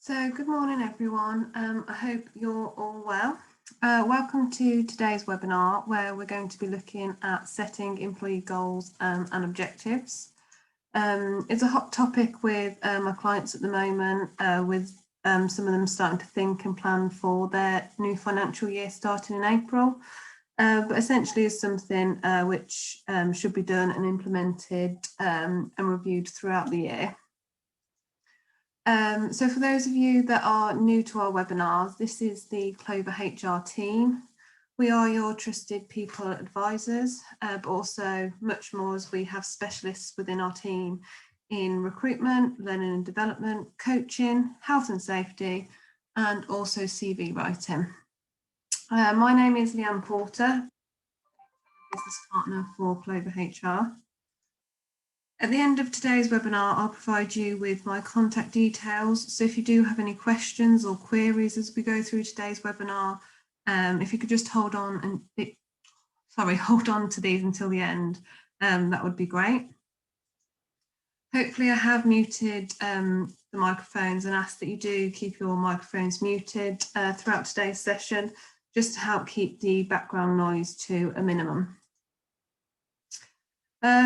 So good morning everyone, I hope you're all well. Welcome to today's webinar where we're going to be looking at setting employee goals and objectives. It's a hot topic with my clients at the moment, with some of them starting to think and plan for their new financial year starting in April. But essentially is something which should be done and implemented and reviewed throughout the year. So for those of you that are new to our webinars, this is the Clover HR team. We are your trusted people advisors, but also much more as we have specialists within our team in recruitment, learning and development, coaching, health and safety, and also CV writing. My name is Leanne Porter, business partner for Clover HR. At the end of today's webinar, I'll provide you with my contact details. So if you do have any questions or queries as we go through today's webinar, if you could just hold on to these until the end, that would be great. Hopefully I have muted the microphones and ask that you do keep your microphones muted throughout today's session, just to help keep the background noise to a minimum.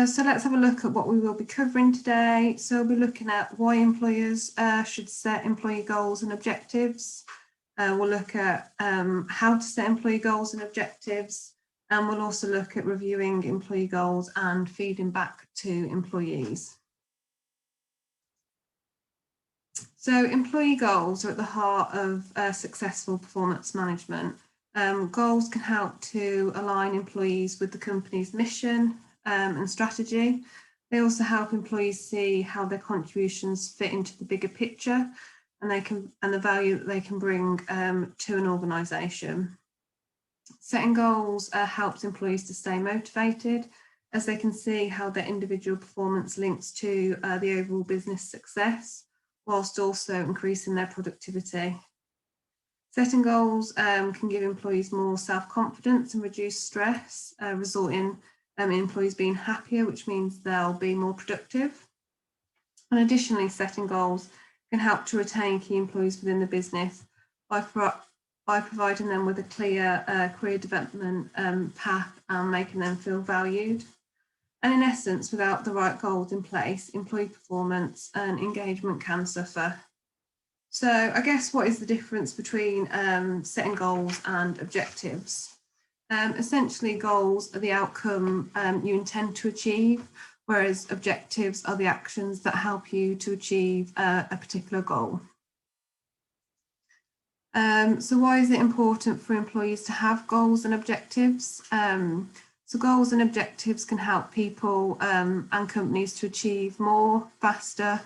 So let's have a look at what we will be covering today. So we'll be looking at why employers should set employee goals and objectives. We'll look at how to set employee goals and objectives, and we'll also look at reviewing employee goals and feeding back to employees. So employee goals are at the heart of successful performance management. Goals can help to align employees with the company's mission and strategy. They also help employees see how their contributions fit into the bigger picture and the value that they can bring to an organisation. Setting goals helps employees to stay motivated, as they can see how their individual performance links to the overall business success, whilst also increasing their productivity. Setting goals can give employees more self-confidence and reduce stress, resulting in employees being happier, which means they'll be more productive. And additionally, setting goals can help to retain key employees within the business by providing them with a clear career development path and making them feel valued. And in essence, without the right goals in place, employee performance and engagement can suffer. So I guess what is the difference between setting goals and objectives? Essentially, goals are the outcome you intend to achieve, whereas objectives are the actions that help you to achieve a particular goal. So why is it important for employees to have goals and objectives? So goals and objectives can help people and companies to achieve more, faster,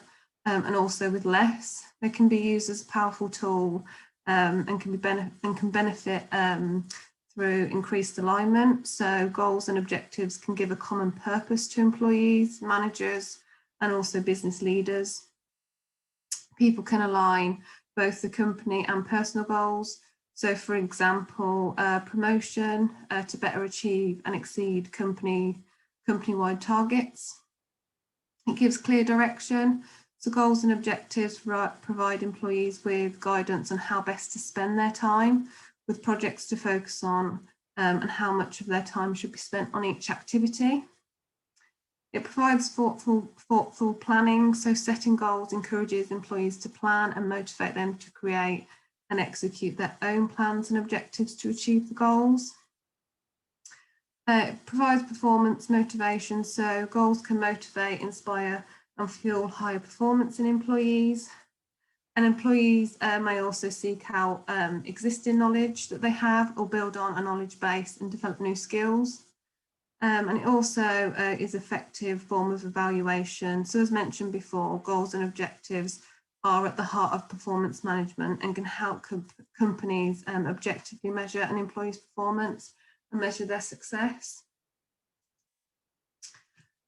and also with less. They can be used as a powerful tool and can benefit through increased alignment. So goals and objectives can give a common purpose to employees, managers, and also business leaders. People can align both the company and personal goals. So for example, promotion to better achieve and exceed company-wide targets. It gives clear direction. So goals and objectives provide employees with guidance on how best to spend their time, with projects to focus on and how much of their time should be spent on each activity. It provides thoughtful planning, so setting goals encourages employees to plan and motivate them to create and execute their own plans and objectives to achieve the goals. It provides performance motivation, so goals can motivate, inspire and fuel higher performance in employees. And employees may also seek out existing knowledge that they have or build on a knowledge base and develop new skills. And it also is an effective form of evaluation. So as mentioned before, goals and objectives are at the heart of performance management and can help companies objectively measure an employee's performance and measure their success.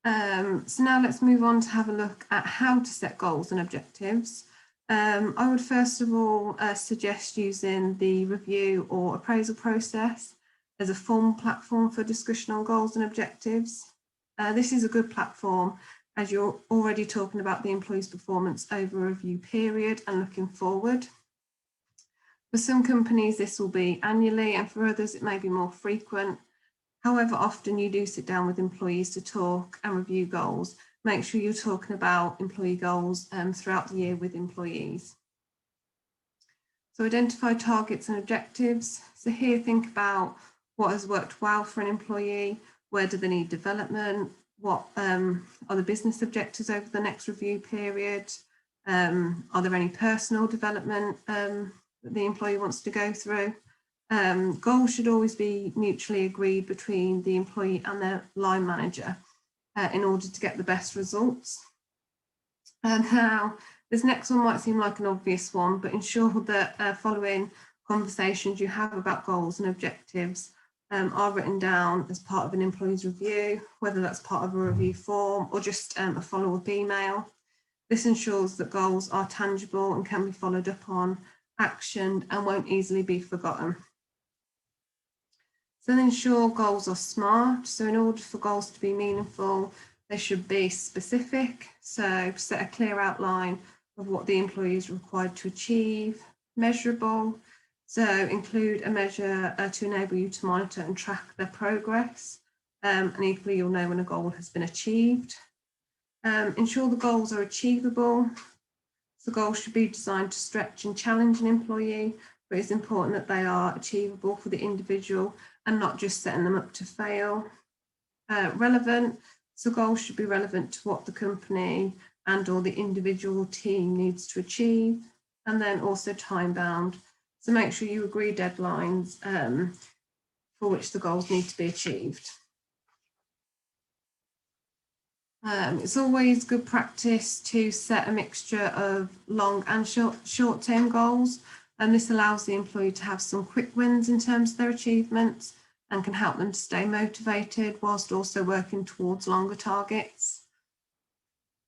So now let's move on to have a look at how to set goals and objectives. I would first of all suggest using the review or appraisal process as a formal platform for discussion on goals and objectives. This is a good platform as you're already talking about the employee's performance over a review period and looking forward. For some companies, this will be annually, and for others, it may be more frequent. However often you do sit down with employees to talk and review goals, make sure you're talking about employee goals throughout the year with employees. So identify targets and objectives. So here, think about what has worked well for an employee, where do they need development, what are the business objectives over the next review period, are there any personal development that the employee wants to go through. Goals should always be mutually agreed between the employee and their line manager in order to get the best results. Now, this next one might seem like an obvious one, but ensure that following conversations you have about goals and objectives are written down as part of an employee's review, whether that's part of a review form or just a follow-up email. This ensures that goals are tangible and can be followed up on, actioned, and won't easily be forgotten. So then ensure goals are SMART. So in order for goals to be meaningful, they should be specific. So set a clear outline of what the employee is required to achieve. Measurable. So include a measure to enable you to monitor and track their progress. And equally, you'll know when a goal has been achieved. Ensure the goals are achievable. So goals should be designed to stretch and challenge an employee, but it's important that they are achievable for the individual and not just setting them up to fail. Relevant. So goals should be relevant to what the company and or the individual team needs to achieve. And then also time bound. So make sure you agree deadlines for which the goals need to be achieved. It's always good practice to set a mixture of long and short-term goals, and this allows the employee to have some quick wins in terms of their achievements and can help them to stay motivated whilst also working towards longer targets.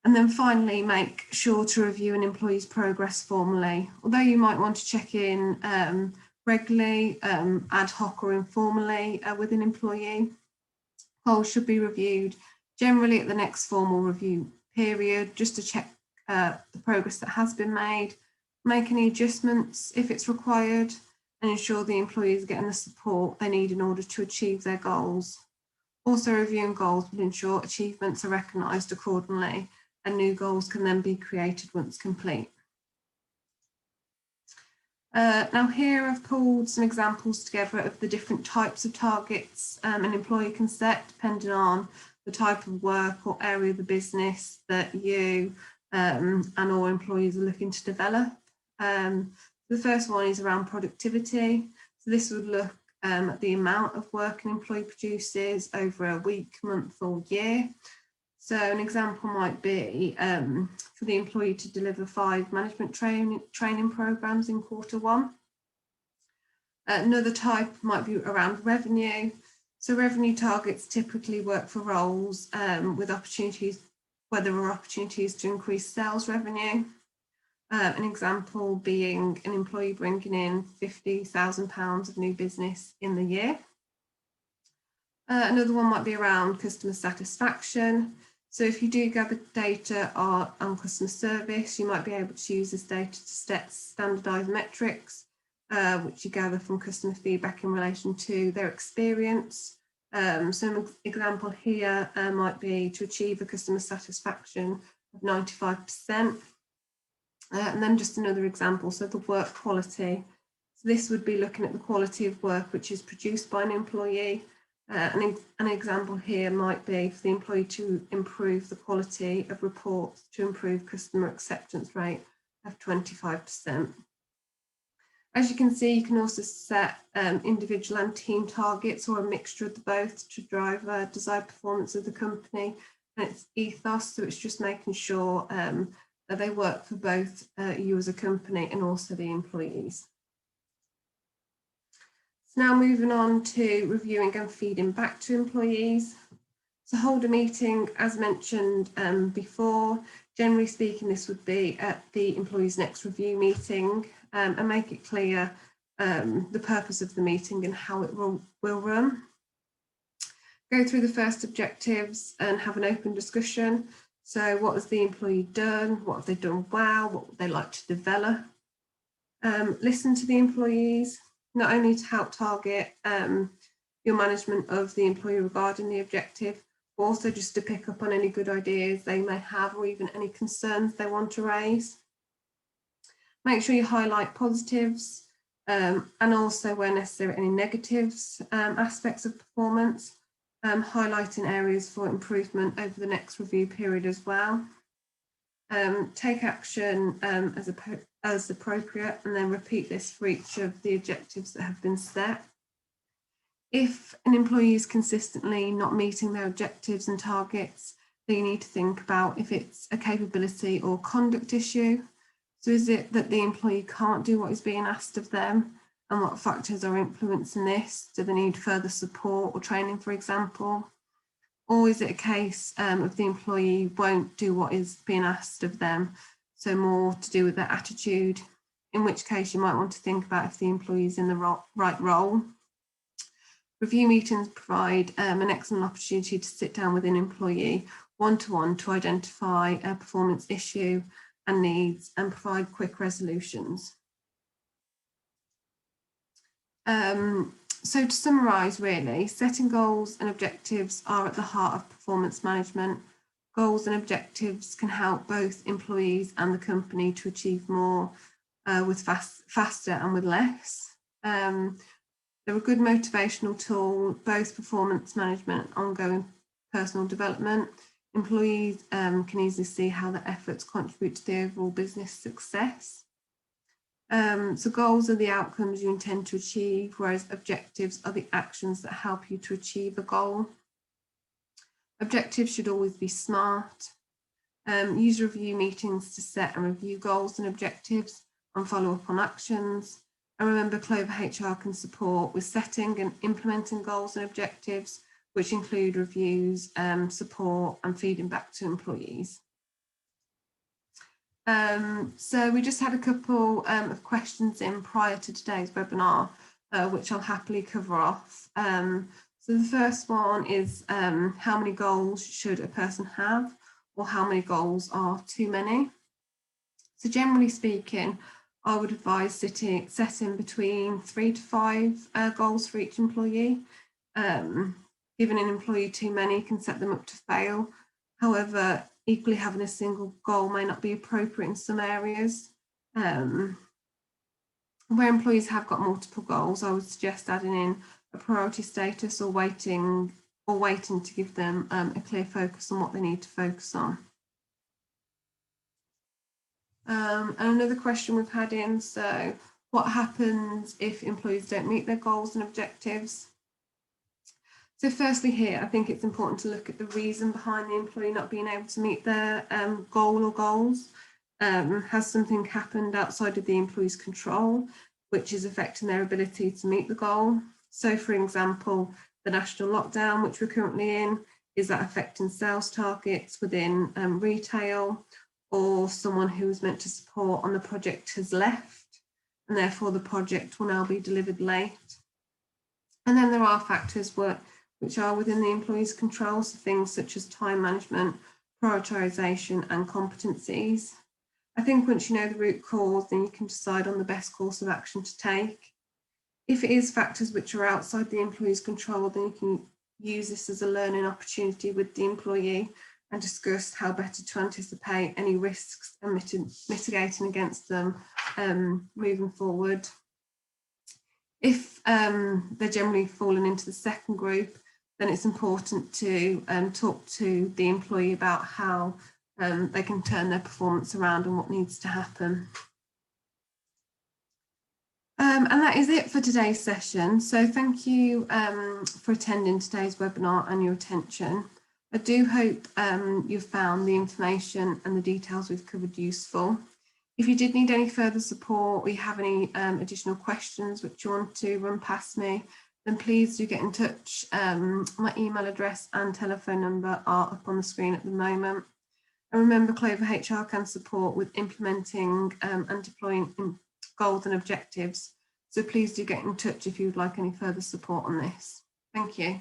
And then finally, make sure to review an employee's progress formally. Although you might want to check in regularly, ad hoc or informally with an employee, goals should be reviewed generally at the next formal review period, just to check the progress that has been made, make any adjustments if it's required, and ensure the employees are getting the support they need in order to achieve their goals. Also, reviewing goals will ensure achievements are recognised accordingly, and new goals can then be created once complete. Now here I've pulled some examples together of the different types of targets an employee can set depending on the type of work or area of the business that you and all employees are looking to develop. The first one is around productivity. So this would look at the amount of work an employee produces over a week, month or year. So an example might be for the employee to deliver 5 management training programs in Q1. Another type might be around revenue. So revenue targets typically work for roles with opportunities, where there are opportunities to increase sales revenue. An example being an employee bringing in £50,000 of new business in the year. Another one might be around customer satisfaction. So if you do gather data on customer service, you might be able to use this data to set standardised metrics, which you gather from customer feedback in relation to their experience. So an example here might be to achieve a customer satisfaction of 95%. And then just another example, so the work quality. So this would be looking at the quality of work which is produced by an employee. An example here might be for the employee to improve the quality of reports to improve customer acceptance rate of 25%. As you can see, you can also set individual and team targets or a mixture of the both to drive desired performance of the company and its ethos. So it's just making sure that they work for both you as a company and also the employees. So now moving on to reviewing and feeding back to employees. So hold a meeting, as mentioned before. Generally speaking, this would be at the employee's next review meeting, and make it clear the purpose of the meeting and how it will run. Go through the first objectives and have an open discussion. So what has the employee done? What have they done well? What would they like to develop? Listen to the employees, not only to help target your management of the employee regarding the objective, but also just to pick up on any good ideas they may have or even any concerns they want to raise. Make sure you highlight positives and also, where necessary, any negatives aspects of performance, highlighting areas for improvement over the next review period as well. Take action as appropriate, and then repeat this for each of the objectives that have been set. If an employee is consistently not meeting their objectives and targets, then you need to think about if it's a capability or conduct issue. So is it that the employee can't do what is being asked of them, and what factors are influencing this? Do they need further support or training, for example? Or is it a case of the employee won't do what is being asked of them, so more to do with their attitude, in which case you might want to think about if the employee is in the right role. Review meetings provide an excellent opportunity to sit down with an employee one-to-one to identify a performance issue and needs and provide quick resolutions. So to summarise, really, setting goals and objectives are at the heart of performance management. Goals and objectives can help both employees and the company to achieve more with faster and with less. They're a good motivational tool, both performance management and ongoing personal development. Employees can easily see how their efforts contribute to the overall business success. So goals are the outcomes you intend to achieve, whereas objectives are the actions that help you to achieve a goal. Objectives should always be SMART. Use review meetings to set and review goals and objectives and follow up on actions. And remember, Clover HR can support with setting and implementing goals and objectives, which include reviews, support and feeding back to employees. So we just had a couple of questions in prior to today's webinar, which I'll happily cover off. So the first one is how many goals should a person have, or how many goals are too many? So generally speaking, I would advise setting between 3 to 5 goals for each employee. Giving an employee too many can set them up to fail. However, equally having a single goal may not be appropriate in some areas. Where employees have got multiple goals, I would suggest adding in a priority status or waiting to give them a clear focus on what they need to focus on. And another question we've had in, so what happens if employees don't meet their goals and objectives? So firstly here, I think it's important to look at the reason behind the employee not being able to meet their goal or goals. Has something happened outside of the employee's control, which is affecting their ability to meet the goal? So for example, the national lockdown, which we're currently in, is that affecting sales targets within retail? Or someone who was meant to support on the project has left, and therefore the project will now be delivered late. And then there are factors which are within the employee's control, so things such as time management, prioritisation and competencies. I think once you know the root cause, then you can decide on the best course of action to take. If it is factors which are outside the employee's control, then you can use this as a learning opportunity with the employee and discuss how better to anticipate any risks and mitigating against them moving forward. If they're generally falling into the second group, then it's important to talk to the employee about how they can turn their performance around and what needs to happen. And that is it for today's session. So thank you for attending today's webinar and your attention. I do hope you've found the information and the details we've covered useful. If you did need any further support or you have any additional questions which you want to run past me, then please do get in touch. My email address and telephone number are up on the screen at the moment. And remember, Clover HR can support with implementing and deploying goals and objectives. So please do get in touch if you would like any further support on this. Thank you.